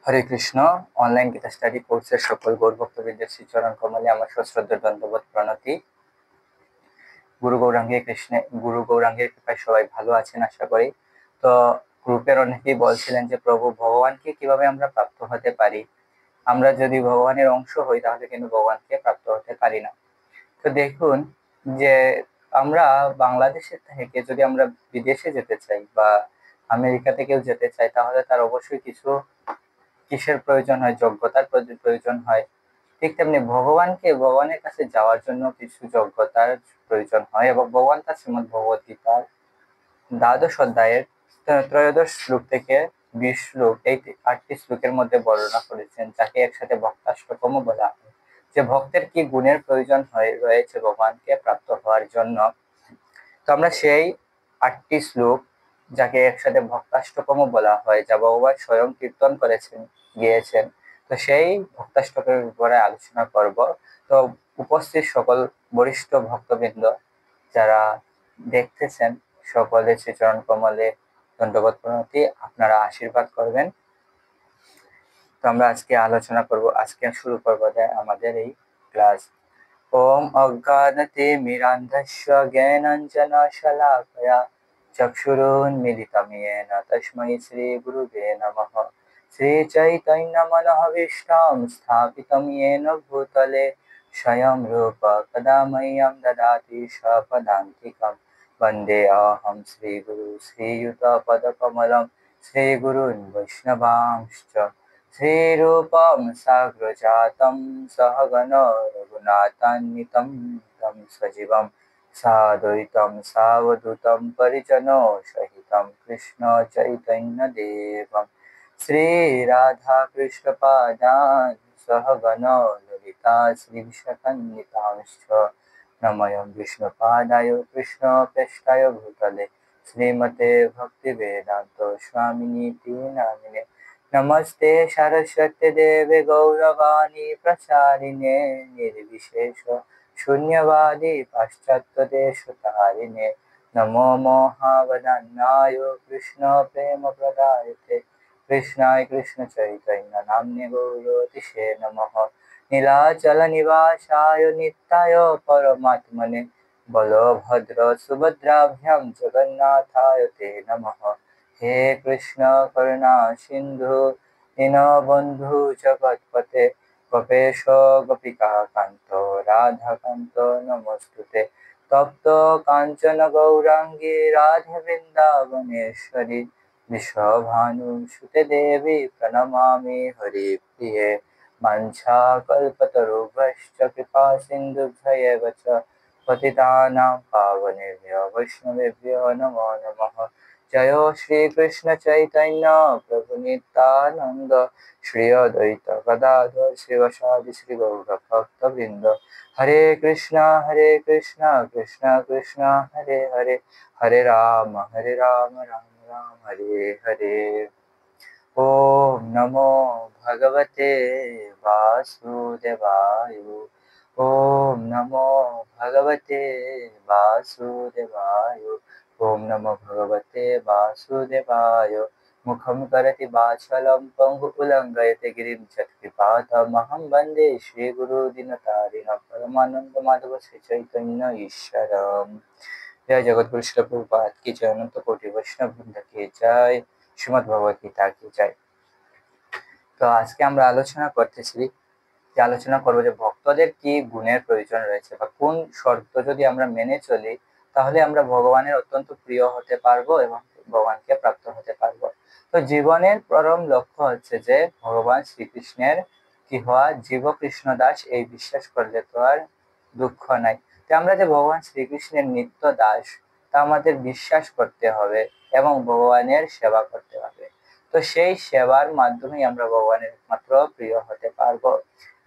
হরে Krishna. Online Gita study কোর্সের সকল গৌরভক্তবৃন্দের শ্রীচরণ কমলে আমার সশ্রদ্ধ দণ্ডবোধ প্রণতি। গুরু গৌরাঙ্গের কৃপায় সবাই ভালো আছেন আশা করি। তো গ্রুপের অনেকেই বলছিলেন যে প্রভু ভগবানকে কিভাবে আমরা প্রাপ্ত হতে পারি, আমরা যদি ভগবানের অংশ হই তাহলে কিন্তু ভগবানকে প্রাপ্ত হতে পারি না। তো দেখুন যে আমরা বাংলাদেশের থেকে যদি আমরা বিদেশে যেতে চাই বা আমেরিকাতে কেউ যেতে চাই, তাহলে তার অবশ্যই কিছু কিসের প্রয়োজন হয়, যোগ্যতার প্রয়োজন হয়। ঠিক তেমনি ভগবানের কাছে যাওয়ার জন্য কিছু যোগ্যতার প্রয়োজন হয়, এবং ভগবান তার শ্রীমদ্ ভগবত গীতার দ্বাদশ অধ্যায়ের ত্রয়োদশ শ্লোক থেকে 20 শ্লোক, এই 8টি শ্লোকের মধ্যে বর্ণনা করেছেন, যাকে একসাথে ভক্তাষ্টকমও বলা হয়, যে ভক্তের কি গুণের প্রয়োজন রয়েছে ভগবানকে প্রাপ্ত হওয়ার জন্য। তো আমরা সেই 8টি শ্লোক, যাকে একসাথে ভক্তাষ্টকমও বলা হয়, যা ভগবান স্বয়ং কীর্তন করেছেন, গিয়েছেন, তো সেই ভক্তাষ্টকের উপরে আলোচনা করব। তো উপস্থিত সকল বরিষ্ঠ ভক্তবৃন্দ যারা দেখতেছেন, সকলে শ্রীচরণ কমলে দণ্ডবোধ প্রণতি, আপনারা আশীর্বাদ করবেন। তো আমরা আজকে আলোচনা করব, আজকে শুরু করবো আমাদের এই ক্লাস। ওম অজ্ঞানতিমিরান্ধস্য জ্ঞানাঞ্জনশলাকয়া চক্ষুरुन्मीलितं येन तस्मै श्रीगुरुवे नमः। श्रीचैतन्यमनोभीष्टं स्थापितं येन भूतले स्वयं रूप कदा मह्यं ददाति स्वपदान्तिकं। वन्देऽहं श्रीगुरु श्रीयुतपदकमलं श्रीगुरून् वैष्णवांश्च। श्रीरूपं साग्रजातं सहगणो रघुनाथान्वितं तं सजीवं साद्वैतं सावधूतं परिजनो सहितं कृष्ण चैतन्यदेवं श्रीराधाकृष्णपादान् सहगणो ललिता श्रीविशाखान्वितांश्च। नमोऽयं विष्णुपादाय कृष्णप्रेष्ठाय भूतले श्रीमते भक्तिवेदान्त स्वामिनीति नामिने। नमस्ते सरस्वती देवे गौरवाणी प्रचारिणे निर्विशेष शून्यवादी पाश्चात्यदेशतारिणे। नमो मोहावदान्याय कृष्ण प्रेम प्रदायते कृष्णाय कृष्ण चैतन्य नाम्ने गौरतिषे नमः। नीलाचल निवासाय नित्याय परमात्मने बलभद्र सुभद्राभ्यां जगन्नाथाय ते नमः। हे कृष्ण करुणा सिंधु दीनबंधु जगतपते गोपेश गोपिका कांत राधा कांत नमस्तुते। तप्त कांचन गौरांगी राधे वृंदावनेश्वरी विश्वभानुसुते देवी प्रणमामि हरिप्रिये। वाञ्छाकल्पतरुभ्यश्च कृपा सिन्धुभ्यैव च पतितानां पावनेभ्यो वैष्णवेभ्यो नमो नमः। जय श्री कृष्ण चैतन्य प्रभु नित्यानंद श्री अद्वैत गदाधर श्रीवासादि श्री गौर भक्तवृंद। हरे कृष्णा कृष्ण कृष्ण हरे हरे, हरे राम राम राम हरे हरे। ओम नमो भगवते वासुदेवाय। ओम नमो भगवते वासुदेवाय। ओम नमो भगवते वासुदेवाय। मुखं करोति वाचालं पङ्गुं लङ्घयते गिरिं यत्कृपातमहं वन्दे श्रीगुरुदीनतारिणं परमानन्दमाधव श्रीचैतन्य ईश्वरम्। जय जगद्गुरु श्रील प्रभुपाद की जय, अनंत कोटि वैष्णव वृंद की जय, শ্রীমদ্ ভগবত গীতা কি জয়। তো আজকে আমরা আলোচনা করতেছি, যে আলোচনা করবো যে ভক্তদের কি গুণের প্রয়োজন রয়েছে, বা কোন শর্ত যদি আমরা মেনে চলি তাহলে আমরা ভগবানের অত্যন্ত প্রিয় হতে পারবো এবং ভগবানকে প্রাপ্ত হতে পারবো। তো জীবনের পরম লক্ষ্য হচ্ছে যে ভগবান শ্রীকৃষ্ণের কি হওয়া, জীব কৃষ্ণ দাস, এই বিশ্বাস করলে তো আর দুঃখ নাই। তো আমরা যে ভগবান শ্রীকৃষ্ণের নিত্য দাস, তা আমাদের বিশ্বাস করতে হবে এবং ভগবানের সেবা করতে হবে। তো সেই সেবার মাধ্যমে আমরা ভগবানের একমাত্র প্রিয় হতে পারবো।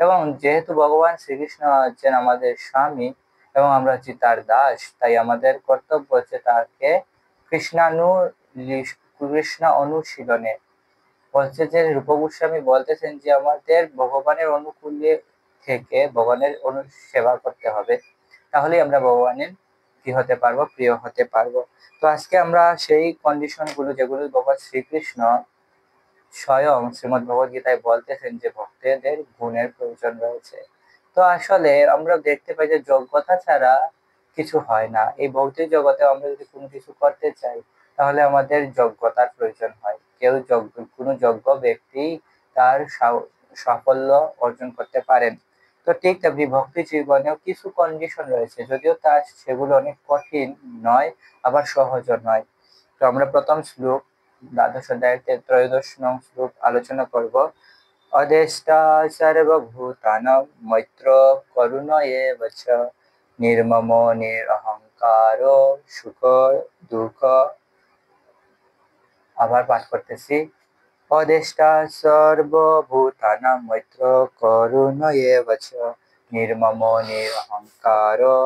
এবং যেহেতু ভগবান শ্রীকৃষ্ণ হচ্ছেন আমাদের স্বামী এবং আমরা হচ্ছি তার দাস, তাই আমাদের কর্তব্য হচ্ছে তাকে কৃষ্ণ অনুশীলনে বলছে, যে রূপ গোস্বামী বলতেছেন যে আমাদের ভগবানের অনুকূলে থেকে ভগবানের সেবা করতে হবে, তাহলেই আমরা ভগবানের কি হতে পারবো, প্রিয় হতে পারবো। তো আজকে আমরা সেই কন্ডিশন গুলো, যেগুলো ভগবান শ্রীকৃষ্ণ স্বয়ং শ্রীমদ্ ভগবদ গীতায় বলতেছেন যে ভক্তদের গুণের প্রয়োজন রয়েছে। তো আসলে আমরা দেখতে পাই যে যোগ্যতা ছাড়া কিছু হয় না। এই ভৌতিক জগতে আমরা যদি কোনো কিছু করতে চাই তাহলে আমাদের যোগ্যতার প্রয়োজন হয়। কোনো যোগ্য ব্যক্তি তার সাফল্য অর্জন করতে পারেন। তো ঠিক তেমনি ভক্তি জীবনেও কিছু কন্ডিশন রয়েছে, যদিও তার সেগুলো অনেক কঠিন নয়, আবার সহজও নয়। তো আমরা প্রথম শ্লোক, দ্বাদশ অধ্যায়ের 13 নং শ্লোক আলোচনা করব। অদেষ্টা সর্বভূতানাং মৈত্র করুণ এব চ নির্মমো নিরহংকারো সুখ দুঃখ। আবার পাঠ করতেছি। অদেষ্টা সর্বভূতানাং মৈত্র করুণ এব চ নির্মমো নিরহংকারো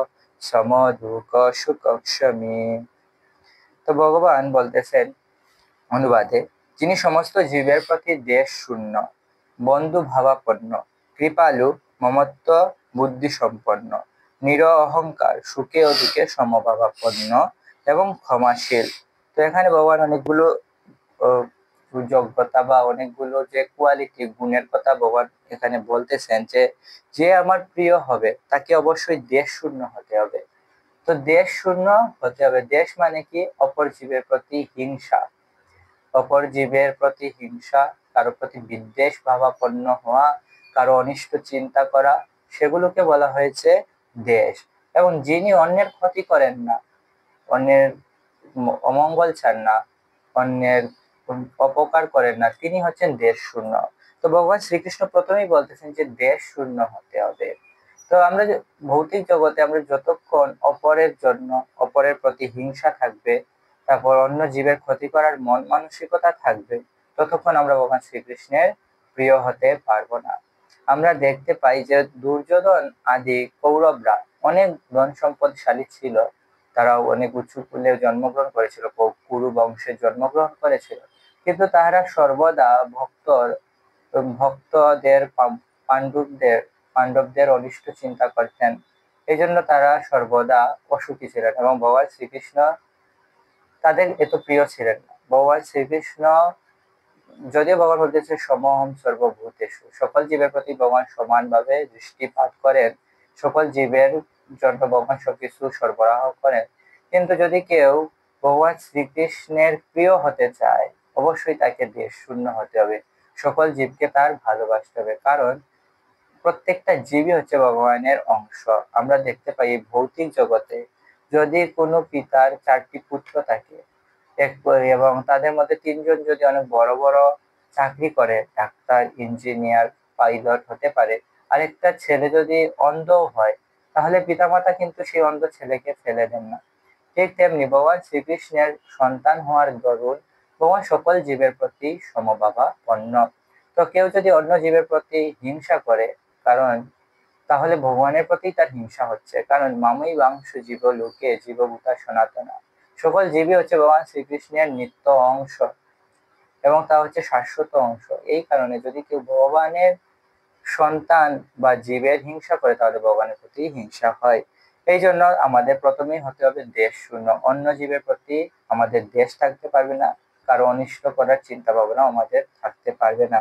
সম দুঃখ সুখ ক্ষমী। তো ভগবান বলতেছেন অনুবাদে, যিনি সমস্ত জীবের প্রতি দেশ শূন্য, বন্ধু ভাবাপন্ন, কৃপালু, মমত্ব বুদ্ধি সম্পন্ন, নিরঅহংকার, সুখে ও দুঃখে সমভাবাপন্ন এবং ক্ষমাশীল। তো এখানে ভগবান অনেকগুলো আহ, যোগ্যতা বা অনেকগুলো যে কোয়ালিটি, গুণের কথা ভগবান এখানে বলতেছেন যে যে আমার প্রিয় হবে তাকে অবশ্যই দেশ শূন্য হতে হবে। তো দেশ শূন্য হতে হবে, দেশ মানে কি? অপর জীবের প্রতি হিংসা, অপর জীবের প্রতি হিংসা, কারো প্রতি বিদ্বেষ ভাবাপন্ন হওয়া, কারো অনিষ্ট চিন্তা করা, সেগুলোকে বলা হয়েছে দেশ। এবং যিনি অন্যের ক্ষতি করেন না, অন্যের অমঙ্গল চান না, অন্যের অপকার করেন না, তিনি হচ্ছেন দেশ শূন্য। তো ভগবান শ্রীকৃষ্ণ প্রথমেই বলতেছেন যে দেশ শূন্য হতে হবে। তো আমরা যে ভৌতিক জগতে আমরা যতক্ষণ অপরের জন্য, অপরের প্রতি হিংসা থাকবে, তারপর অন্য জীবের ক্ষতি করার মন মানসিকতা থাকবে, ততক্ষণ আমরা ভগবান শ্রীকৃষ্ণের প্রিয় হতে পারবো না। আমরা দেখতে পাই যে দুর্যোধন আদি কৌরবরা অনেক ধন সম্পদশালী ছিল, তারা অনেক উঁচু কুলে জন্মগ্রহণ করেছিল, কুরু বংশে জন্মগ্রহণ করেছিল, কিন্তু তাহারা সর্বদা ভক্তদের পাণ্ডবদের অনিষ্ট চিন্তা করতেন। এই জন্য তারা সর্বদা অসুখী ছিলেন এবং ভগবান শ্রীকৃষ্ণ তাদের এত প্রিয় ছিলেন না। ভগবান শ্রীকৃষ্ণ, যদিও ভগবান বলতেছে সমহম সর্বভূতেষু, সকল জীবের প্রতি ভগবান সমানভাবে দৃষ্টিপাত করেন, সকল জীবের জন্য ভগবান সবকিছু সরবরাহ করেন, কিন্তু যদি কেউ ভগবান শ্রীকৃষ্ণের প্রিয় হতে চায় অবশ্যই তাকে দেশ শূন্য হতে হবে, সকল জীবকে তার ভালোবাসতে হবে। কারণ প্রত্যেকটা জীবই হচ্ছে ভগবানের অংশ। আমরা দেখতে পাই এই ভৌতিক জগতে যদি কোনো পিতার 4টি পুত্র থাকে, এবং তাদের মধ্যে 3জন যদি অনেক বড় বড় চাকরি করে, ডাক্তার, ইঞ্জিনিয়ার, পাইলট হতে পারে, আরেকটা ছেলে যদি অন্ধ হয়, তাহলে পিতামাতা কিন্তু সেই অন্ধ ছেলেকে ফেলে দেন না। ঠিক তেমনি ভগবান শ্রীকৃষ্ণের সন্তান হওয়ার দরুন ভগবান সকল জীবের প্রতি সমভাবাপন্ন। তো কেউ যদি অন্য জীবের প্রতি হিংসা করে, কারণ তাহলে ভগবানের প্রতি তার হিংসা হচ্ছে, কারণ মামই বাংশ জীব লোকে জীবভূতা সনাতনা, সকল জীবই হচ্ছে ভগবান শ্রীকৃষ্ণের নিত্য অংশ এবং তা হচ্ছে শাশ্বত অংশ। এই কারণে যদি কেউ ভগবানের সন্তান বা জীবের হিংসা করে তাহলে ভগবানের প্রতি হিংসা হয়। এই জন্য আমাদের প্রথমেই হতে হবে দেশ শূন্য, অন্য জীবের প্রতি আমাদের দেশ থাকতে পারবে না, কারো অনিষ্ট করার চিন্তা ভাবনা আমাদের থাকতে পারবে না।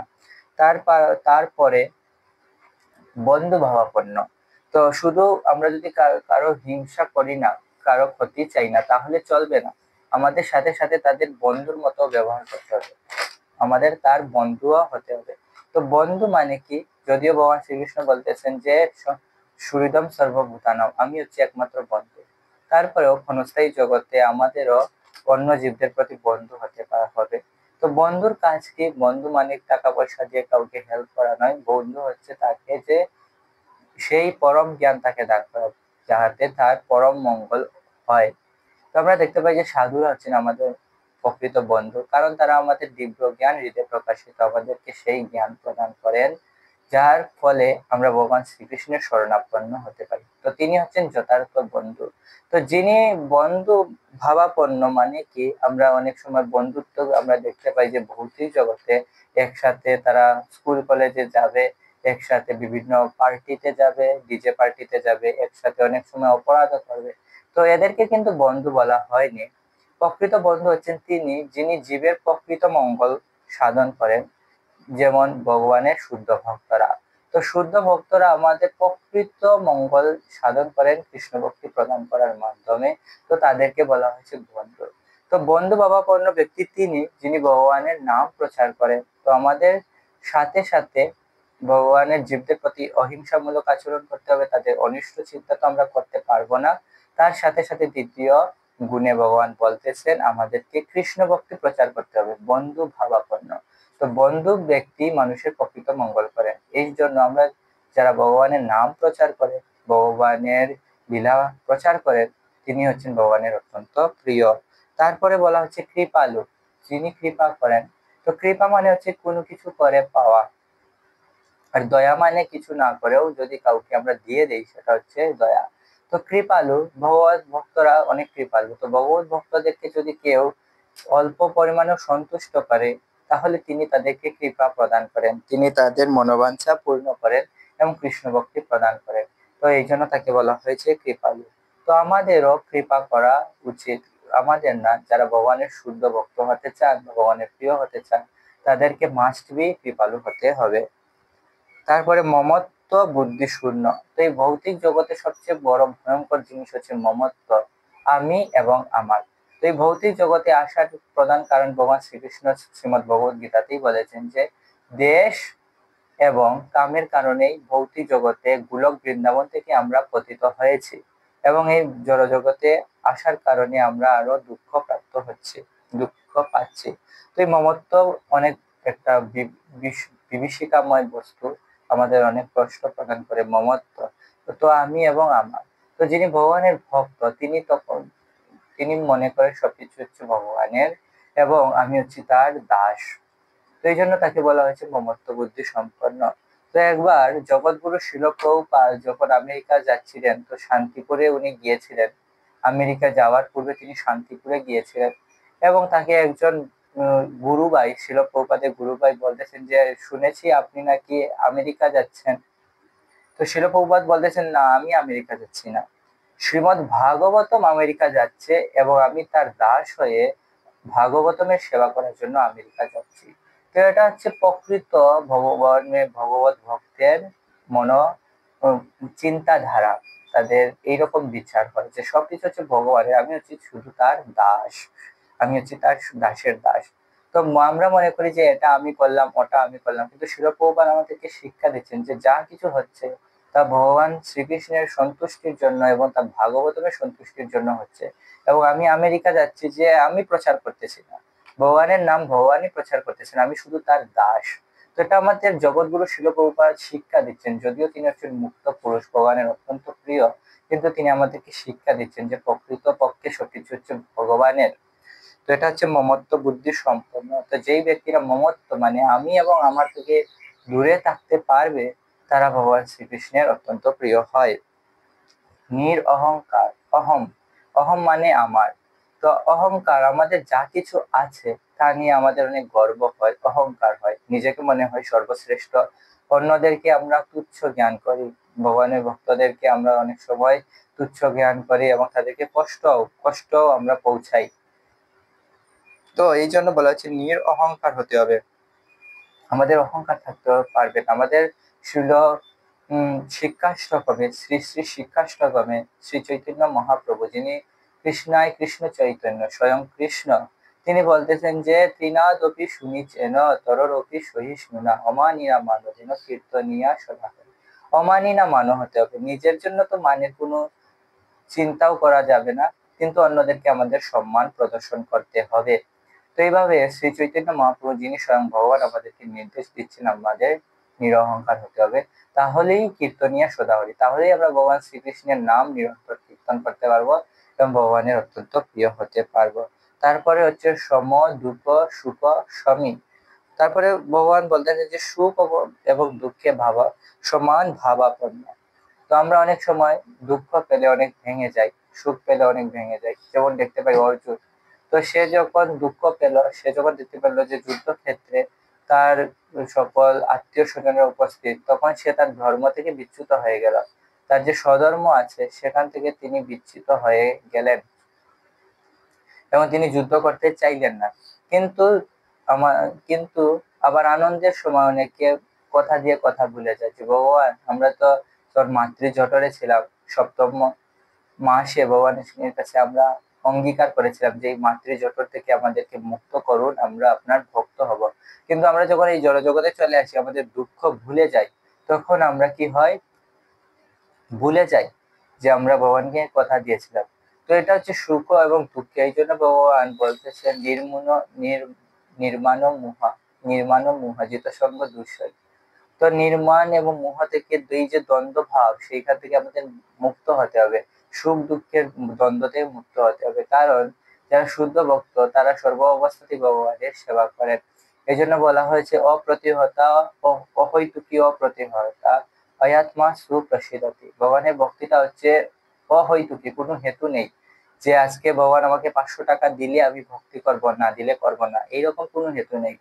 তারপরে বন্ধু ভাবাপন্ন। তো শুধু আমরা যদি কারো হিংসা করি না, কারো ক্ষতি চাই না, তাহলে চলবে না, আমাদের সাথে সাথে তাদের বন্ধুর মতো ব্যবহার করতে হবে, আমাদের তার বন্ধুও হতে হবে। তো বন্ধু মানে কি? যদিও ভগবান শ্রীকৃষ্ণ বলতেছেন যে সুহৃদম সর্বভূতানাম, আমি হচ্ছে একমাত্র বন্ধু, তারপরেও ক্ষণস্থায়ী জগতে আমাদেরও অন্য জীবদের প্রতি বন্ধু হতে হবে। তো বন্ধুর কাজ কি? বন্ধু মানে টাকা পয়সা দিয়ে কাউকে হেল্প করা নয়, বন্ধু হচ্ছে তাকে যে সেই পরম জ্ঞান তাকে দান করা, যাহাতে তার পরম মঙ্গল হয়। তো আমরা দেখতে পাই যে সাধুরা হচ্ছেন আমাদের প্রকৃত বন্ধু, কারণ তারা আমাদের দিব্য জ্ঞান হৃদয়ে প্রকাশিত আমাদেরকে সেই জ্ঞান প্রদান করেন, যার ফলে আমরা ভগবান শ্রীকৃষ্ণের শরণাপন্ন হতে পারি। তো তিনি হচ্ছেন যথার্থ বন্ধু। তো যিনি বন্ধু ভাবাপন্ন মানে কি? আমরা অনেক সময় বন্ধুত্ব আমরা দেখতে পাই যে ভৌতিক জগতে একসাথে তারা স্কুল কলেজে যাবে, একসাথে বিভিন্ন পার্টিতে যাবে, ডিজে পার্টিতে যাবে, একসাথে অনেক সময় অপরাধও করবে। তো এদেরকে কিন্তু বন্ধু বলা হয়নি। প্রকৃত বন্ধু হচ্ছেন তিনি, যিনি জীবের প্রকৃত মঙ্গল সাধন করেন, যেমন ভগবানের শুদ্ধ ভক্তরা। তো শুদ্ধ ভক্তরা আমাদের প্রকৃত মঙ্গল সাধন করেন কৃষ্ণ ভক্তি প্রদান করার মাধ্যমে। তো তাদেরকে বলা হয়েছে বন্ধু। তো বন্ধু ভাবাপন্ন ব্যক্তি তিনি, যিনি ভগবানের নাম প্রচার করেন। তো আমাদের সাথে সাথে ভগবানের জীবদের প্রতি অহিংসামূলক আচরণ করতে হবে, তাদের অনিষ্ট চিন্তা তো আমরা করতে পারবো না। তার সাথে সাথে দ্বিতীয় গুণে ভগবান বলতেছেন আমাদেরকে কৃষ্ণ ভক্তি প্রচার করতে হবে, বন্ধু ভাবাপন্ন। তো বন্ধু ব্যক্তি মানুষের প্রকৃত মঙ্গল করেন। এই জন্য আমরা যারা ভগবানের নাম প্রচার করে, ভগবানের লীলা প্রচার করেন, তিনি হচ্ছেন ভগবানের অত্যন্ত প্রিয়। তারপরে বলা হচ্ছে কৃপালু, যিনি কৃপা করেন। তো কৃপা মানে হচ্ছে কোনো কিছু করে পাওয়া, আর দয়া মানে কিছু না করেও যদি কাউকে আমরা দিয়ে দেই, সেটা হচ্ছে দয়া। তো কৃপালু, ভগবত ভক্তরা অনেক কৃপালু। তো ভগবত ভক্তদেরকে যদি কেউ অল্প পরিমাণে সন্তুষ্ট করে, তাহলে তিনি তাদেরকে কৃপা প্রদান করেন, তিনি তাদের মনোবাঞ্ছা পূর্ণ করেন এবং কৃষ্ণ ভক্তি প্রদান করেন। তো এই জন্য তাকে বলা হয়েছে কৃপালু। তো আমাদেরও কৃপা করা উচিত। আমাদের না, যারা ভগবানের শুদ্ধ ভক্ত হতে চান, ভগবানের প্রিয় হতে চান, তাদেরকে মাস্ট বি কৃপালু হতে হবে। তারপরে মমত্ব বুদ্ধি শূন্য। তো এই ভৌতিক জগতে সবচেয়ে বড় ভয়ঙ্কর জিনিস হচ্ছে মমত্ব, আমি এবং আমার। তো এই ভৌতিক জগতে আসার প্রধান কারণ ভগবান শ্রীকৃষ্ণ শ্রীমদ ভগবত গীতাতেই বলেছেন যে দেশ এবং কামের কারণেই ভৌতিক জগতে গোলক বৃন্দাবন থেকে আমরা পতিত হয়েছি, এবং এই জড় জগতে আসার কারণে আমরা আরো দুঃখ প্রাপ্ত হচ্ছি, দুঃখ পাচ্ছি। তো এই মমত্ব অনেক একটা বিভীষিকাময় বস্তু, আমাদের অনেক কষ্ট প্রদান করে মমত্ব। তো আমি এবং আমার, তো যিনি ভগবানের ভক্ত তিনি তখন তিনি মনে করে সবকিছু হচ্ছে ভগবানের এবং আমি হচ্ছি তার দাস। তো এই জন্য তাকে বলা হয়েছে মমত্ব বুদ্ধি সম্পন্ন। তো একবার জগৎগুরু শিল প্রভুপাদ যখন আমেরিকা যাচ্ছিলেন, তো শান্তিপুরে উনি গিয়েছিলেন। আমেরিকা যাওয়ার পূর্বে তিনি শান্তিপুরে গিয়েছিলেন, এবং তাকে একজন গুরুভাই, শিল প্রভুপাদের গুরুভাই বলতেছেন যে শুনেছি আপনি নাকি আমেরিকা যাচ্ছেন। তো শিল প্রভুপাদ বলতেছেন না, আমি আমেরিকা যাচ্ছি না, শ্রীমৎ ভাগবতম আমেরিকা যাচ্ছে এবং আমি তার দাস হয়ে ভাগবতমের সেবা করার জন্য আমেরিকা যাচ্ছি। তো এটা হচ্ছে প্রকৃত ভগবানের ভগবত ভক্তের মন চিন্তাধারা। তাদের এইরকম বিচার হয় যে সবকিছু হচ্ছে ভগবানের, আমি হচ্ছি শুধু তার দাস, আমি হচ্ছি তার দাসের দাস। তো আমরা মনে করি যে এটা আমি করলাম, ওটা আমি করলাম, কিন্তু শিল প্রভুপাদ আমাদেরকে শিক্ষা দিচ্ছেন যে যা কিছু হচ্ছে তা ভগবান শ্রীকৃষ্ণের সন্তুষ্টির জন্য এবং তার ভাগবতমের সন্তুষ্টির জন্য হচ্ছে। এবং আমি আমেরিকা যাচ্ছি যে আমি প্রচার করতেছি না, ভগবানের নাম ভগবানই প্রচার করতেছেন, আমি শুধু তার দাস। তো এটা আমাদের জগৎগুরু শিল প্রভুপাদ শিক্ষা দিচ্ছেন, যদিও তিনি হচ্ছেন মুক্ত পুরুষ, ভগবানের অত্যন্ত প্রিয়, কিন্তু তিনি আমাদেরকে শিক্ষা দিচ্ছেন যে প্রকৃত পক্ষে সবকিছু হচ্ছে ভগবানের। তো এটা হচ্ছে মমত্ব বুদ্ধি সম্পন্ন। তো যেই ব্যক্তিরা মমত্ব মানে আমি এবং আমার থেকে দূরে থাকতে পারবে, তারা ভগবান শ্রীকৃষ্ণের অত্যন্ত প্রিয় হয়। নির অহংকার, অহম, অহম মানে আমার। তো অহংকার, আমাদের যা কিছু আছে তা নিয়ে আমাদের অনেক গর্ব হয়, অহংকার হয়, নিজেকে মনে হয় সর্বশ্রেষ্ঠ। অন্যদেরকে আমরা তুচ্ছ জ্ঞান করি, ভগবানের ভক্তদেরকে আমরা অনেক সময় তুচ্ছ জ্ঞান করি এবং তাদেরকে কষ্ট আমরা পৌঁছাই। তো এই জন্য বলা হচ্ছে নির অহংকার হতে হবে, আমাদের অহংকার থাকতে পারবে না। আমাদের ছিল শিক্ষাষ্টকমে, শ্রী শ্রী শিক্ষাষ্টকমে শ্রী চৈতন্য মহাপ্রভু, যিনি কৃষ্ণায় কৃষ্ণ চৈতন্য স্বয়ং কৃষ্ণ, তিনি বলতেছেন যে তৃণাদপি শুনিচেন তররপি সহিষ্ণুনা অমানিনা মানবেন কীর্তনিয়া সদা। অমানি না মানো হতে হবে, নিজের জন্য তো মানের কোনো চিন্তাও করা যাবে না, কিন্তু অন্যদেরকে আমাদের সম্মান প্রদর্শন করতে হবে। তো এইভাবে শ্রী চৈতন্য মহাপ্রভু, যিনি স্বয়ং ভগবান, আমাদেরকে নির্দেশ দিচ্ছেন আমাদের নিরহংকার হতে হবে। তাহলেই কীর্তনিয়া সদাহরি, তাহলেই আমরা ভগবান শ্রীকৃষ্ণের নাম নিরন্তর কীর্তন করতে পারবো এবং ভগবানের অত্যন্ত প্রিয় হতে পারবো। তারপরে হচ্ছে সম দুঃখ সুখ সমী। তারপরে ভগবান বলতেন যে সুখ এবং দুঃখে ভাবা সমান ভাবাপন্ন। তো আমরা অনেক সময় দুঃখ পেলে অনেক ভেঙে যাই, সুখ পেলে অনেক ভেঙে যাই। যেমন দেখতে পাই অর্জুন, তো সে যখন দুঃখ পেল, সে যখন দেখতে পেলো যে যুদ্ধক্ষেত্রে তার সকল আত্মীয় স্বজনের উপস্থিত, তখন সে তার ধর্ম থেকে বিচ্যুত হয়ে গেল, তার যে স্বধর্ম আছে সেখান থেকে তিনি বিচ্যুত হয়ে গেলেন এবং তিনি যুদ্ধ করতে চাইলেন না। কিন্তু আমার কিন্তু আবার আনন্দের সময় অনেকে কথা দিয়ে কথা ভুলে যায় যে ভগবান আমরা তো তোর মাতৃ জঠরে ছিলাম, সপ্তম মাসে ভগবানের কাছে আমরা অঙ্গীকার করেছিলাম যে এই মাতৃ জঠর থেকে আমাদেরকে মুক্ত করুন, আমরা আপনার ভক্ত হব। কিন্তু আমরা যখন এই জড়জগতে চলে আসি, আমাদের দুঃখ ভুলে যাই, তখন আমরা কি হয়, ভুলে যাই যে আমরা ভগবানকে কথা দিয়েছিলাম। তো এটা হচ্ছে সুখ এবং দুঃখ। এই জন্য ভগবান বলতেছেন নির্মাণ মুহা জিত সর্ব দুঃসয়। তো নির্মাণ এবং মোহ থেকে দুই যে দ্বন্দ্ব ভাব, সেইখান থেকে আমাদের মুক্ত হতে হবে, সুখ দুঃখের দ্বন্দ্ব থেকে মুক্ত হতে হবে। কারণ যারা শুদ্ধ ভক্ত তারা সর্ব অবস্থাতেই ভগবানের সেবা করেন। এই জন্য বলা হয়েছে অপ্রতিহতা অহৈতুকী অপ্রতিহতা অয়াত্মা সুপ্রসিদ্ধতি। ভগবানের ভক্তিটা হচ্ছে অহৈতুকী, কোনো হেতু নেই যে আজকে ভগবান আমাকে 500 টাকা দিলে আমি ভক্তি করব, না দিলে করব না, এইরকম কোনো হেতু নেই।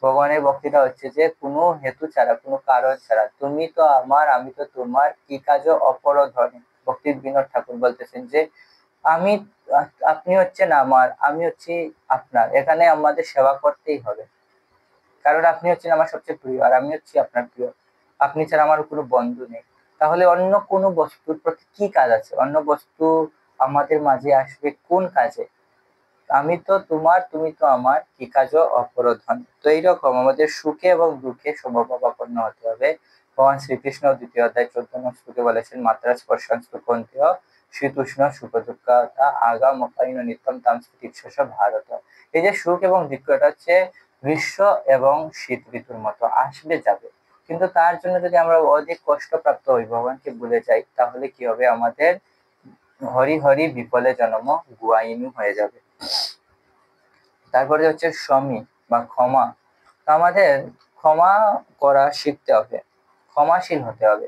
ভগবানের ভক্তিটা হচ্ছে যে কোনো হেতু ছাড়া, কোনো কারণ ছাড়া, তুমি তো আমার আমি তো তোমার, কি কাজ অপরধনে। ভক্তি বিনোদ ঠাকুর বলতেছেন যে আমি আপনি হচ্ছেন আমার, আমি হচ্ছি আপনার, এখানে আমাদের সেবা করতেই হবে। কারণ আপনি হচ্ছেন আমার সবচেয়ে প্রিয় আর আমি হচ্ছি আপনার প্রিয়। আপনি ছাড়া আমার কোনো বন্ধু নেই। তাহলে অন্য কোনো বস্তুর প্রতি কি কাজ আছে? অন্য বস্তু আমাদের মাঝে আসবে কোন কাজে? আমি তো তোমার, তুমি তো আমার, কি কাজ অপরধন। তো এইরকম আমাদের সুখে এবং দুঃখে সমভাবাপন্ন হতে হবে। ভগবান শ্রীকৃষ্ণ 2য় অধ্যায় 14 শ্লোকে বলেছেন মাত্রা স্পর্শাংস্তু কন্তেয় শীতুষ্ণ সুখ দুঃখতা আগাম অপায়ন নিত্যম তাম স্থিতিশস ভারত। এই যে সুখ এবং দুঃখ, এটা হচ্ছে গ্রীষ্ম এবং শীত ঋতুর মতো, আসবে যাবে। কিন্তু তার জন্য যদি আমরা অধিক কষ্টপ্রাপ্ত হই, ভগবানকে ভুলে যাই, তাহলে কি হবে, আমাদের হরি হরি বিফলে জন্ম গুয়াইনু হয়ে যাবে। তারপরে হচ্ছে সমী বা ক্ষমা। তো আমাদের ক্ষমা করা শিখতে হবে, ক্ষমাশীল হতে হবে।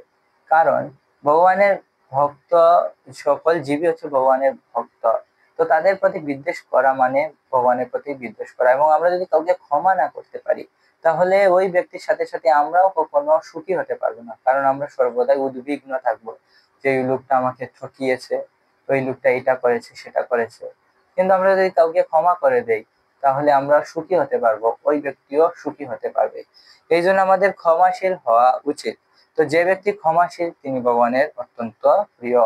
কারণ ভগবানের ভক্ত, সকল জীবই হচ্ছে ভগবানের ভক্ত। তো তাদের প্রতি বিদ্বেষ করা মানে ভগবানের প্রতি বিদ্বেষ করা। এবং আমরা যদি কাউকে ক্ষমা না করতে পারি, তাহলে ওই ব্যক্তির সাথে সাথে আমরাও কখনো সুখী হতে পারবো না। কারণ আমরা সর্বদাই উদ্বিগ্ন থাকবো যে এই লোকটা আমাকে ঠকিয়েছে, ওই লোকটা এটা করেছে সেটা করেছে। কিন্তু আমরা যদি কাউকে ক্ষমা করে দেই, তাহলে আমরা সুখী হতে পারবো, ওই ব্যক্তিও সুখী হতে পারবে। এই জন্য আমাদের ক্ষমাশীল হওয়া উচিত। তো যে ব্যক্তি ক্ষমাশীল তিনি ভগবানের অত্যন্ত প্রিয়।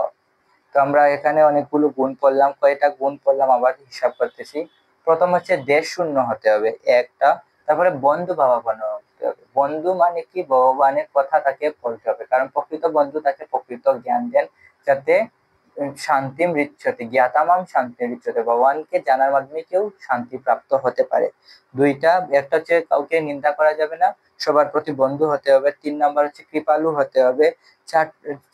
তো আমরা এখানে অনেকগুলো গুণ পড়লাম, কয়টা গুণ পড়লাম আবার হিসাব করতেছি। প্রথম হচ্ছে দেশ শূন্য হতে হবে একটা। তারপরে বন্ধু ভাবাপন্ন হতে হবে। বন্ধু মানে কি, ভগবানের কথা তাকে বলতে হবে, কারণ প্রকৃত বন্ধু তাকে প্রকৃত জ্ঞান দেন, যাতে শান্তি মৃচ্ছতে জ্ঞাতামাম শান্তি মৃচ্ছতে, ভগবানকে জানার মাধ্যমে কেউ শান্তি প্রাপ্ত হতে পারে। দুইটা, একটা হচ্ছে কাউকে নিন্দা করা যাবে না, সবার প্রতি বন্ধু হতে হবে। 3 নাম্বার হচ্ছে কৃপালু হতে হবে। চার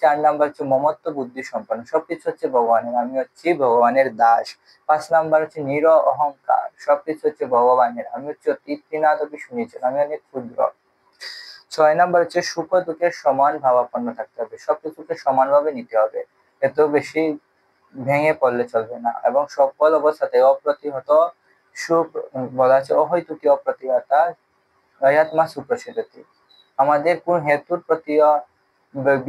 4 নাম্বার হচ্ছে মমত্ব বুদ্ধি সম্পন্ন, সবকিছু হচ্ছে ভগবানের, আমি হচ্ছি ভগবানের দাস। 5 নাম্বার হচ্ছে নির অহংকার, সবকিছু হচ্ছে ভগবানের, আমি হচ্ছে অতি তৃণাদপি শুনেছেন, আমি অনেক ক্ষুদ্র। 6 নাম্বার হচ্ছে সুখ দুঃখের সমান ভাবাপন্ন থাকতে হবে, সবকিছুকে সমানভাবে নিতে হবে, এত বেশি ভেঙে পড়লে চলবে না। এবং সকল অবস্থাতে অপ্রতিহত সুখ বলা আছে অহৈতুকী অপ্রতিহতা আত্মা সুপ্রসিদ্ধতি। আমাদের কোন হেতুর প্রতি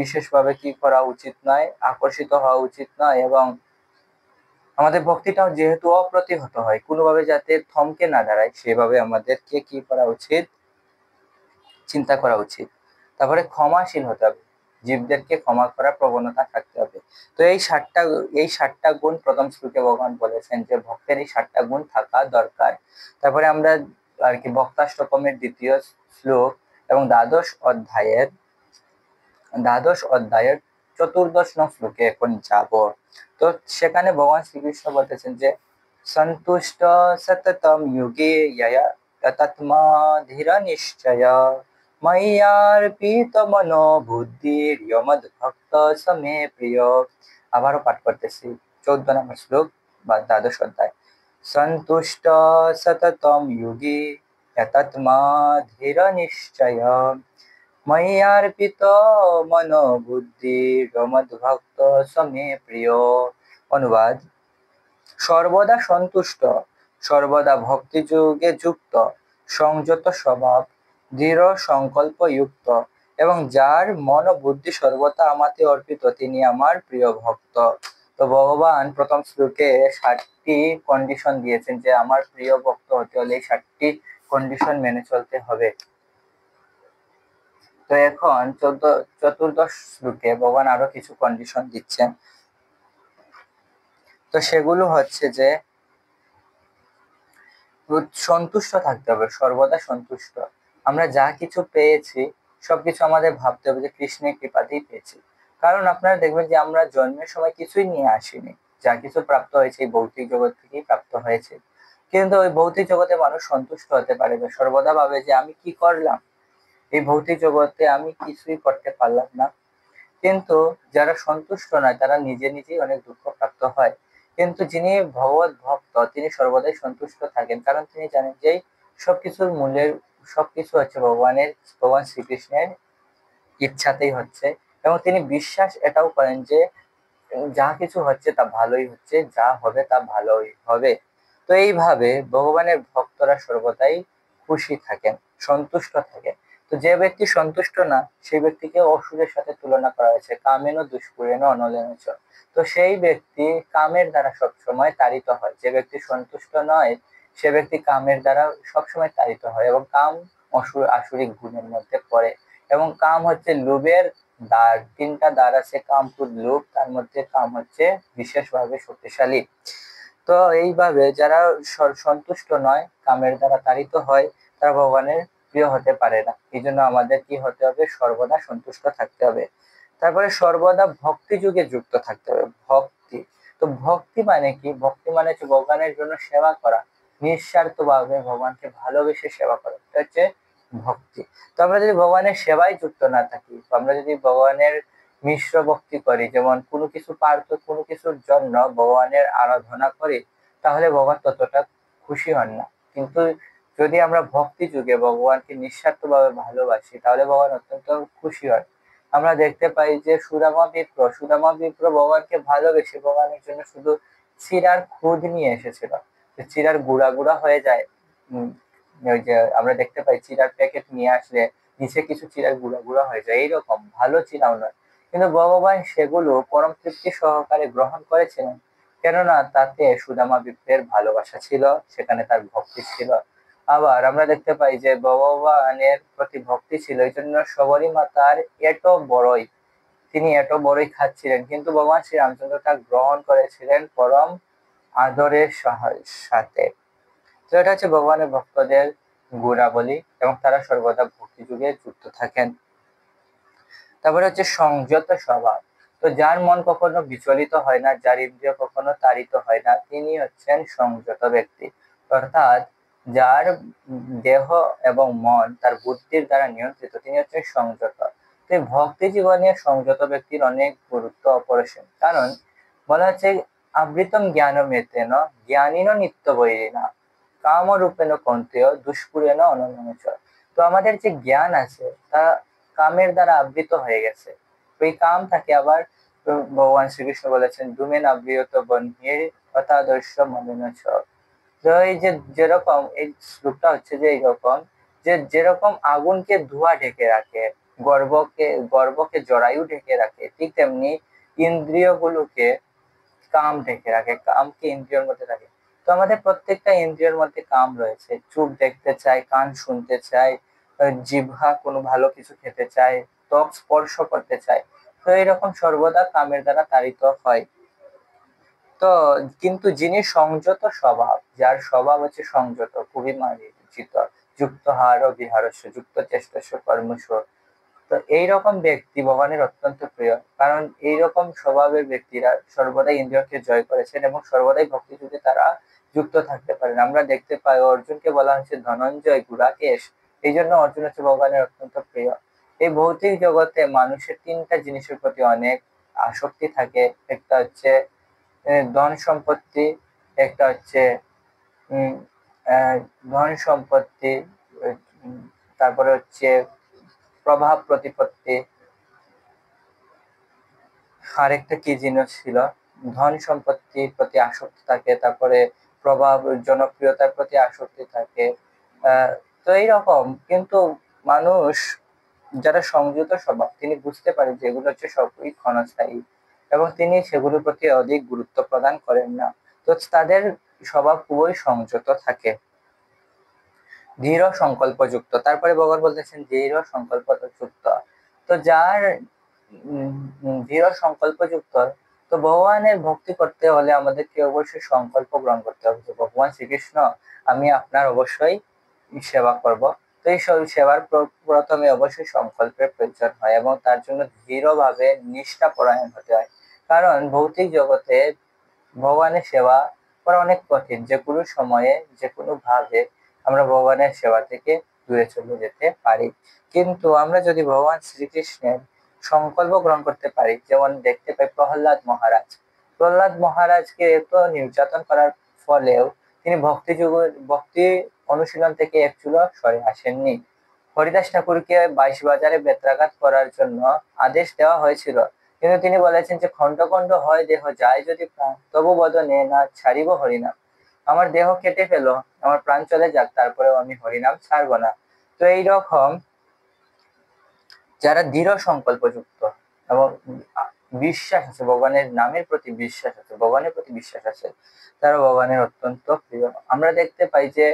বিশেষভাবে কি করা উচিত নয়, আকর্ষিত হওয়া উচিত নয়। এবং আমাদের ভক্তিটাও যেহেতু অপ্রতিহত হয়, কোনোভাবে যাতে থমকে না দাঁড়ায়, সেভাবে আমাদেরকে কি করা উচিত, চিন্তা করা উচিত। তারপরে ক্ষমাশীল হতে হবে, জীবদেরকে ক্ষমা করার প্রবণতা থাকতে হবে। তো এই 7টা গুণ প্রথম শ্লোকে ভগবান বলেছেন যে ভক্তের এই 7টা গুণ থাকা দরকার। তারপরে আমরা আর কি ভক্তাষ্টকমের 2য় শ্লোক এবং দ্বাদশ অধ্যায়ের 14 নং শ্লোকে এখন যাব। তো সেখানে ভগবান শ্রীকৃষ্ণ বলতেছেন যে সন্তুষ্ট সততম যুগে ইয়া তত্মা ধীর নিশ্চয় ময়্যার্পিত মনো বুদ্ধির ইয়মদ ভক্ত সমে প্রিয়। আবারও পাঠ করতেছি, 14 নম্বর শ্লোক বা দ্বাদশ অধ্যায়। সন্তুষ্ট সততম যুগে তত্মা ধীর নিশ্চয় ময়্যার্পিত মনো বুদ্ধির ইয়মদ ভক্ত সমে প্রিয়। অনুবাদ: সর্বদা সন্তুষ্ট, সর্বদা ভক্তিযোগে যুক্ত, সংযত স্বভাব, দৃঢ় সংকল্পযুক্ত এবং যার মন ও বুদ্ধি সর্বদা আমাতে অর্পিত, তিনি আমার প্রিয় ভক্ত। তো ভগবান প্রথম শ্লোকে 7টি কন্ডিশন দিয়েছেন যে আমার প্রিয় ভক্ত হতে হলে এই 7টি কন্ডিশন মেনে চলতে হবে। তো এখন চতুর্দশ শ্লোকে ভগবান আরো কিছু কন্ডিশন দিচ্ছেন। তো সেগুলো হচ্ছে যে সন্তুষ্ট থাকতে হবে, সর্বদা সন্তুষ্ট। আমরা যা কিছু পেয়েছি সবকিছু আমাদের ভাবতে হবে যে কৃষ্ণের কৃপাতেই পেয়েছি। কারণ আপনারা দেখবেন যে আমরা জন্মের সময় কিছুই নিয়ে আসিনি, যা কিছু প্রাপ্ত হয়েছে এই ভৌতিক জগৎ থেকেই প্রাপ্ত হয়েছে। কিন্তু ওই ভৌতিক জগতে মানুষ সন্তুষ্ট হতে পারে না, সর্বদা ভাবে যে আমি কি করলাম, এই ভৌতিক জগতে আমি কিছুই করতে পারলাম না। কিন্তু যারা সন্তুষ্ট নয় তারা নিজে নিজেই অনেক দুঃখ প্রাপ্ত হয়। কিন্তু যিনি ভগবত ভক্ত তিনি সর্বদাই সন্তুষ্ট থাকেন, কারণ তিনি জানেন যে সবকিছুর মূলের সবকিছু হচ্ছে ভগবান শ্রীকৃষ্ণের ইচ্ছাতেই হচ্ছে। এবং তিনি বিশ্বাস এটাও করেন যে যা কিছু হচ্ছে তা ভালোই হচ্ছে, যা হবে তা ভালোই হবে। তো এইভাবে ভগবানের ভক্তরা সর্বদাই খুশি থাকেন, সন্তুষ্ট থাকেন। তো যে ব্যক্তি সন্তুষ্ট না সেই ব্যক্তিকে অসুরের সাথে তুলনা করা হয়েছে, কামেন দুষ্পুরেণ অনলেন চ। তো সেই ব্যক্তি কামের দ্বারা সবসময় তাড়িত হয়, যে ব্যক্তি সন্তুষ্ট নয় সে ব্যক্তি কামের দ্বারা সবসময় তাড়িত হয়, এবং কাম আসুরিক গুণের মধ্যে পড়ে। এবং কাম হচ্ছে লোভের দ্বার, তিনটা দ্বার আছে কাম, ক্রোধ, লোভ, তার মধ্যে কাম হচ্ছে বিশেষভাবে শক্তিশালী। তো এইভাবে যারা সন্তুষ্ট নয়, কামের দ্বারা তাড়িত হয়, তারা ভগবানের প্রিয় হতে পারে না। এই জন্য আমাদের কি হতে হবে, সর্বদা সন্তুষ্ট থাকতে হবে। তারপরে সর্বদা ভক্তি যুগে যুক্ত থাকতে হবে। ভক্তি, তো ভক্তি মানে কি? ভক্তি মানে হচ্ছে ভগবানের জন্য সেবা করা, নিঃস্বার্থ ভাবে ভগবানকে ভালোবেসে সেবা করা, এটা হচ্ছে ভক্তি। তো আমরা যদি ভগবানের সেবায় যুক্ত না থাকি, আমরা যদি ভগবানের মিশ্র ভক্তি করি, যেমন কোনো কিছু কোনো কিছুর জন্য ভগবানের আরাধনা করি, তাহলে ভগবান ততটা খুশি হন না। কিন্তু যদি আমরা ভক্তি যুগে ভগবানকে নিঃস্বার্থ ভাবে ভালোবাসি তাহলে ভগবান অত্যন্ত খুশি হয়। আমরা দেখতে পাই যে সুদামা বিপ্র ভগবানকে ভালোবেসে ভগবানের জন্য শুধু চিরার খুদ নিয়ে এসেছিল। চিরার গুঁড়া গুঁড়া হয়ে যায়, ওই যে আমরা দেখতে পাই চিরার প্যাকেট নিয়ে আসলে নিচে কিছু চিরার গুঁড়া গুঁড়া হয়ে যায়, এইরকম ভালো চিরাও নয়। কিন্তু ভগবান সেগুলো পরম তৃপ্তি সহকারে গ্রহণ করেছিলেন, কেননা তাতে সুদামা বিপ্রের ভালোবাসা ছিল, সেখানে তার ভক্তি ছিল। আবার আমরা দেখতে পাই যে ভগবানের প্রতি ভক্তি ছিল, এই জন্য শবরী মাতার তিনি এত বড়ই খাচ্ছিলেন, কিন্তু ভগবান শ্রী রামচন্দ্র তা গ্রহণ করেছিলেন পরম আদরের সাথে। তো এটা হচ্ছে ভগবানের ভক্তদের গুণাবলী, এবং তারা সর্বদা ভক্তি যুগে যুক্ত থাকেন। তারপরে হচ্ছে সংযত স্বভাব। তো যার মন কখনো বিচলিত হয় না, যার ইন্দ্রিয় কখনো তাড়িত হয় না, তিনি হচ্ছেন সংযত ব্যক্তি। অর্থাৎ যার দেহ এবং মন তার বুদ্ধির দ্বারা নিয়ন্ত্রিত, তিনি হচ্ছেন সংযত। তো ভক্তি জীবনে সংযত ব্যক্তির অনেক গুরুত্ব অপরিসীম। কারণ বলা হচ্ছে আবৃতম জ্ঞানমেতেন জ্ঞানীন নিত্য বৈরিণা কামরূপেণ কন্তেয় দুষ্পুরেণ অনন্যচ। তো আমাদের যে জ্ঞান আছে তা কামের দ্বারা আবৃত হয়ে গেছে। ওই কাম থাকে আবার ভগবান শ্রীকৃষ্ণ বলেছেন ধূমেন আবৃত বহ্নির হতাদর্শ মলিনচ। তো এই যে যেরকম এই শ্লোকটা হচ্ছে যে এইরকম, যে যেরকম আগুনকে ধোঁয়া ঢেকে রাখে, গর্ভকে জরায়ু ঢেকে রাখে, ঠিক তেমনি ইন্দ্রিয়গুলোকে কাম ঢেকে রাখে, কামকে ইন্দ্রিয়ের মধ্যে রাখে। তো আমাদের প্রত্যেকটা ইন্দ্রিয়ের মধ্যে কাম রয়েছে, চোখ দেখতে চায়, কান শুনতে চায়, জিহ্বা কোনো ভালো কিছু খেতে চায়, ত্বক স্পর্শ করতে চায়। তো এরকম সর্বদা কামের দ্বারা তাড়িত হয়। তো কিন্তু যিনি সংযত স্বভাব, যার স্বভাব হচ্ছে সংযত, খুবই মার্জিত, যুক্ত হার ও বিহারস্য যুক্ত চেষ্টস্য কর্মস্য, তো এইরকম ব্যক্তি ভগবানের অত্যন্ত প্রিয়। কারণ এইরকম স্বভাবের ব্যক্তিরা সর্বদাই ইন্দ্রিয়কে জয় করেছেন এবং সর্বদাই ভক্তি যুগে তারা যুক্ত থাকতে পারেন। আমরা দেখতে পাই অর্জুনকে বলা হচ্ছে ধনঞ্জয় গুড়াকেশ, এই জন্য অর্জুন হচ্ছে ভগবানের অত্যন্ত প্রিয়। এই ভৌতিক জগতে মানুষের তিনটা জিনিসের প্রতি অনেক আসক্তি থাকে। একটা হচ্ছে ধন সম্পত্তি, একটা হচ্ছে উম ধন সম্পত্তি, উম, তারপরে হচ্ছে প্রভাব প্রতিপত্তি, আরেকটা কি জিনিস ছিল, ধন সম্পত্তির প্রতি আসক্তি থাকে, তারপরে প্রভাব জনপ্রিয়তার প্রতি আসক্তি থাকে। আহ তো এইরকম কিন্তু মানুষ যারা সংযত স্বভাব তিনি বুঝতে পারে যে এগুলো হচ্ছে সবই ক্ষণস্থায়ী, এবং তিনি সেগুলোর প্রতি অধিক গুরুত্ব প্রদান করেন না। তো তাদের স্বভাব খুবই সংযত থাকে। দৃঢ় সংকল্পযুক্ত। তারপরে ভগবান বলতেছেন দৃঢ় সংকল্পযুক্ত। তো যার দৃঢ় সংকল্পযুক্ত, তো ভগবানের ভক্তি করতে হলে আমাদেরকে অবশ্যই সংকল্প গ্রহণ করতে হবে যে ভগবান শ্রীকৃষ্ণ, আমি আপনার অবশ্যই সেবা করব। তো এই সেবার প্রথমে অবশ্যই সংকল্পের প্রয়োজন হয় এবং তার জন্য দৃঢ়ভাবে নিষ্ঠাপরায়ণ হতে হয়। কারণ ভৌতিক জগতে ভগবানের সেবা করা অনেক কঠিন, যে কোনো সময়ে যে কোনো ভাবে আমরা ভগবানের সেবা থেকে দূরে চলে যেতে পারি। কিন্তু আমরা যদি ভগবান শ্রীকৃষ্ণের সংকল্প গ্রহণ করতে পারি, যেমন দেখতে পাই প্রহ্লাদ মহারাজকে এত নির্যাতন করার ফলেও তিনি ভক্তি অনুশীলন থেকে এক চুলো সরে আসেননি। হরিদাস ঠাকুরকে 22 বাজারে বেত্রাঘাত করার জন্য আদেশ দেওয়া হয়েছিল, কিন্তু তিনি বলেছেন যে খন্ড খন্ড হয় দেহ, যায় যদি প্রাণ, তবু বদনে না ছাড়িব হরিনাম। আমার দেহ কেটে ফেলো, আমার প্রাণ চলে যাক, তারপরেও আমি হরিনাম ছাড়বো না। তো এইরকম যারা দৃঢ় সংকল্পযুক্ত এবং বিশ্বাস আছে, ভগবানের নামের প্রতি বিশ্বাস আছে, ভগবানের প্রতি বিশ্বাস আছে, তারা ভগবানের অত্যন্ত প্রিয়। আমরা দেখতে পাই যে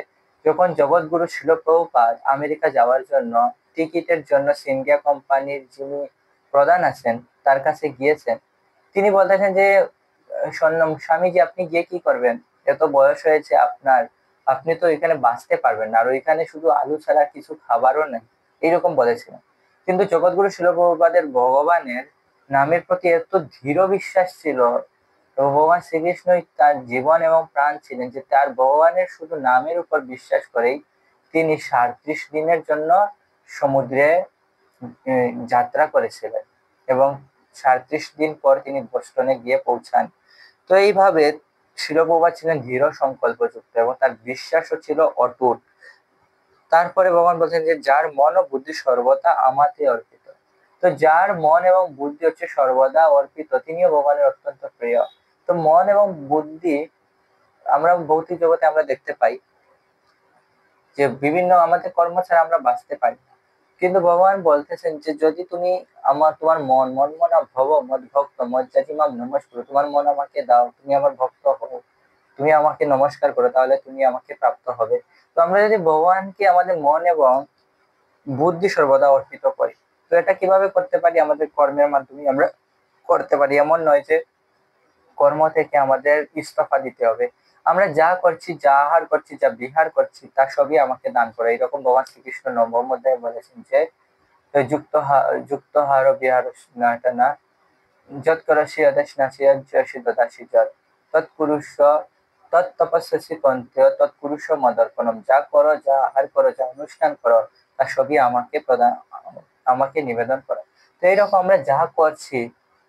যখন জগৎগুরু শিল প্রভুপাদ আমেরিকা যাওয়ার জন্য টিকিটের জন্য সিঙ্গিয়া কোম্পানির যিনি প্রধান আছেন তার কাছে গিয়েছেন, তিনি বলতেছেন যে স্বামীজি আপনি গিয়ে কি করবেন, এত বয়স হয়েছে আপনার, আপনি তো এখানে বাঁচতে পারবেন না, আর ওইখানে শুধু আলু ছাড়া কিছু খাবারও নেই, এইরকম বলেছিলেন। কিন্তু জগৎগুরু শিল প্রভুপাদের ভগবানের নামের প্রতি এত দৃঢ় বিশ্বাস ছিল, ভগবান শ্রীকৃষ্ণই তার জীবন এবং প্রাণ ছিলেন, যে তার ভগবানের শুধু নামের উপর বিশ্বাস করেই তিনি 37 দিনের জন্য সমুদ্রে যাত্রা করেছিলেন এবং 37 দিন পর তিনি বোস্টনে গিয়ে পৌঁছান। তো এইভাবে শিল প্রভুপাদ ছিলেন দৃঢ় সংকল্পযুক্ত এবং তার বিশ্বাসও ছিল অটুট। তারপরে ভগবান বলছেন যে যার মন ও বুদ্ধি সর্বদা আমাতে অর্পিত। তো যার মন এবং বুদ্ধি হচ্ছে সর্বদা অর্পিত, তিনিও ভগবানের অত্যন্ত প্রিয়। তো মন এবং বুদ্ধি আমরা ভৌতিক জগতে আমরা দেখতে পাই যে বিভিন্ন আমাদের কর্ম ছাড়া আমরা বাঁচতে পারি না। কিন্তু ভগবান বলতেছেন যে যদি তুমি তোমার মন মনা ভব মদ ভক্ত মজ্জাতিমাম নমস্কার, তোমার মন আমাকে দাও, তুমি আমার ভক্ত হও, তুমি আমাকে নমস্কার করো, তাহলে তুমি আমাকে প্রাপ্ত হবে। তো আমরা যদি ভগবানকে আমাদের মন এবং বুদ্ধি সর্বদা অর্পিত করি, তো এটা কিভাবে করতে পারি, আমাদের কর্মের মাধ্যমে আমরা করতে পারি। এমন নয় যে কর্ম থেকে আমাদের ইস্তফা দিতে হবে, আমরা যা করছি, যা আহার করছি, যা বিহার করছি, তা সবই আমাকে দান করে। এরকম ভগবান শ্রীকৃষ্ণ নবম অধ্যায়ে বলেছেন যে যুক্ত হার বিহার না যৎ করসি অদশ্নাসি যশি যৎ তৎপুরুষ তৎতপস্যসি কন্তেয় তৎপুরুষ মদর্পণম। যা করো, যা আহার করো, যা অনুষ্ঠান করো, তা সবই আমাকে নিবেদন করো। তো এইরকম আমরা যা করছি,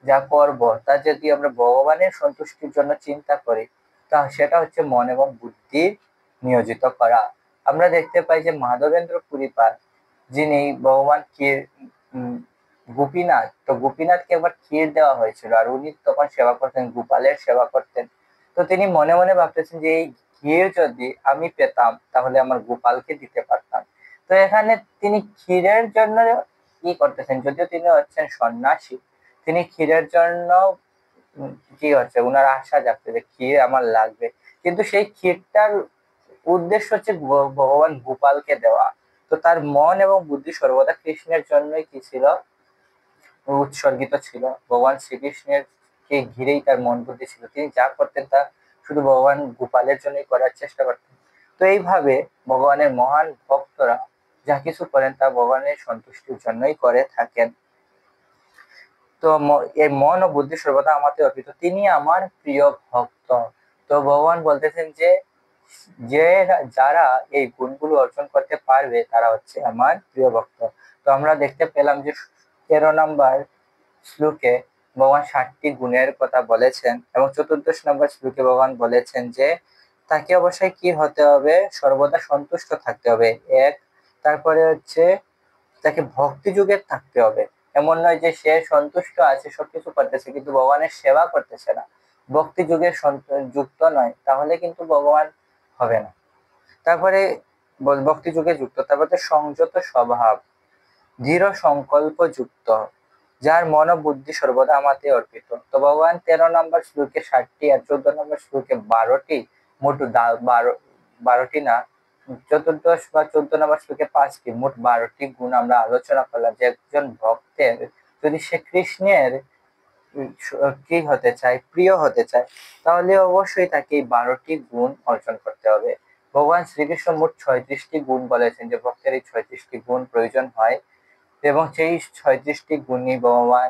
যা করব, তা যদি আমরা ভগবানের সন্তুষ্টির জন্য চিন্তা করি, তা সেটা হচ্ছে মন এবং বুদ্ধি নিয়োজিত করা। আমরা দেখতে পাই যে মাধবেন্দ্র পুরীপাদ, যিনি ভগবান গোপীনাথ, তো গোপীনাথকে একবার ক্ষীর দেওয়া হয়েছিল, আর উনি তখন সেবা করতেন, গোপালের সেবা করতেন। তো তিনি মনে মনে ভাবতেছেন যে এই ক্ষীর যদি আমি পেতাম তাহলে আমার গোপালকে দিতে পারতাম। তো এখানে তিনি ক্ষীরের জন্য কি করতেছেন, যদিও তিনি হচ্ছেন সন্ন্যাসী, তিনি ক্ষীরের জন্য কি হচ্ছে উনার আশা জাগছে যে ক্ষীর আমার লাগবে, কিন্তু সেই ক্ষীরটার উদ্দেশ্য হচ্ছে ভগবান গোপালকে দেওয়া। তো তার মন এবং বুদ্ধি সর্বদা কৃষ্ণের জন্যই কি ছিল, উৎসর্গিত ছিল। ভগবান শ্রীকৃষ্ণের কে ঘিরেই তার মন বুদ্ধি ছিল, তিনি যা করতেন তা শুধু ভগবান গোপালের জন্যই করার চেষ্টা করতেন। তো এইভাবে ভগবানের মহান ভক্তরা যা কিছু করেন তা ভগবানের সন্তুষ্টির জন্যই করে থাকেন। তো এই মন ও বুদ্ধি সর্বদা আমাতে অর্পিত, তিনি আমার প্রিয় ভক্ত। তো ভগবান বলতেছেন যে যে যারা এই গুণগুলো অর্জন করতে পারবে তারা হচ্ছে আমার প্রিয় ভক্ত। তো আমরা দেখতে পেলাম যে 13 নম্বর শ্লোকে ভগবান 60টি গুণের কথা বলেছেন এবং 14 নম্বর শ্লোকে ভগবান বলেছেন যে তাকে অবশ্যই কি হতে হবে, সর্বদা সন্তুষ্ট থাকতে হবে এক। তারপরে হচ্ছে তাকে ভক্তি যুগে থাকতে হবে, এমন নয় যে সে সন্তুষ্ট আছে, সবকিছু করতেছে কিন্তু ভগবানের সেবা করতেছে না, ভক্তি যুগে যুক্ত নয়, তাহলে কিন্তু ভগবান হবে না। তারপরে ভক্তি যুগে যুক্ত, তারপরে সংযত স্বভাব, দৃঢ় সংকল্প যুক্ত, যার মন বুদ্ধি সর্বদা আমাতে অর্পিত। তো ভগবান 13 নম্বর শ্লোকে 60টি আর 14 নম্বর শ্লোকে 12টি, মোট 12টি না চতুর্দশ বা 14 নম্বর শ্লোকে 5টি মোট 12টি গুণ আমরা আলোচনা করলাম, যে একজন ভক্তের যদি সে কৃষ্ণের কি হতে চায়, প্রিয় হতে চায়, তাহলে অবশ্যই তাকে এই 12টি গুণ অর্জন করতে হবে। ভগবান শ্রীকৃষ্ণ মোট 36টি গুণ বলেছেন, যে ভক্তের এই 36টি গুণ প্রয়োজন হয়, এবং সেই 36টি গুণই ভগবান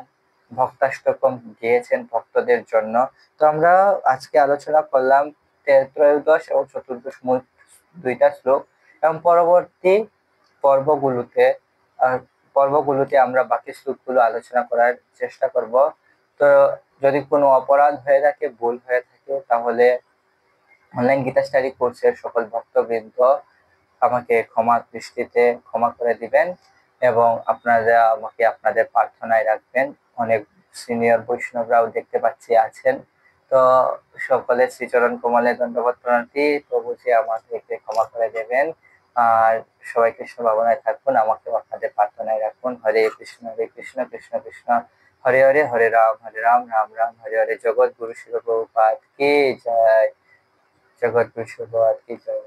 ভক্তাষ্টকম গিয়েছেন ভক্তদের জন্য। তো আমরা আজকে আলোচনা করলাম ত্রয়োদশ এবং চতুর্দশ মোট 2টা শ্লোক, এবং পরবর্তী পর্বগুলোতে পর্বগুলোতে আমরা বাকি শ্লোকগুলো আলোচনা করার চেষ্টা করব। তো যদি কোনো অপরাধ হয়ে থাকে, ভুল হয়ে থাকে, তাহলে অনলাইন গীতা স্টাডি কোর্সের সকল ভক্তবৃন্দ আমাকে ক্ষমা দৃষ্টিতে ক্ষমা করে দিবেন, এবং আপনারা আমাকে আপনাদের প্রার্থনায় রাখবেন। অনেক সিনিয়র বৈষ্ণবরাও দেখতে পাচ্ছি আছেন, তো সকলের শ্রীচরণ কমলে দণ্ডবত প্রণতি, প্রভু যে আমাদেরকে ক্ষমা করে দেবেন। আর সবাই কৃষ্ণ ভাবনায় থাকুন, আমাকে আপনাদের প্রার্থনায় রাখুন। হরে কৃষ্ণ কৃষ্ণ কৃষ্ণ হরে হরে, হরে রাম রাম রাম হরে হরে। জগৎ গুরু শিল প্রভুপাদ কি জয়। জগৎ গুরু শিল প্রভুপাদ কি জয়।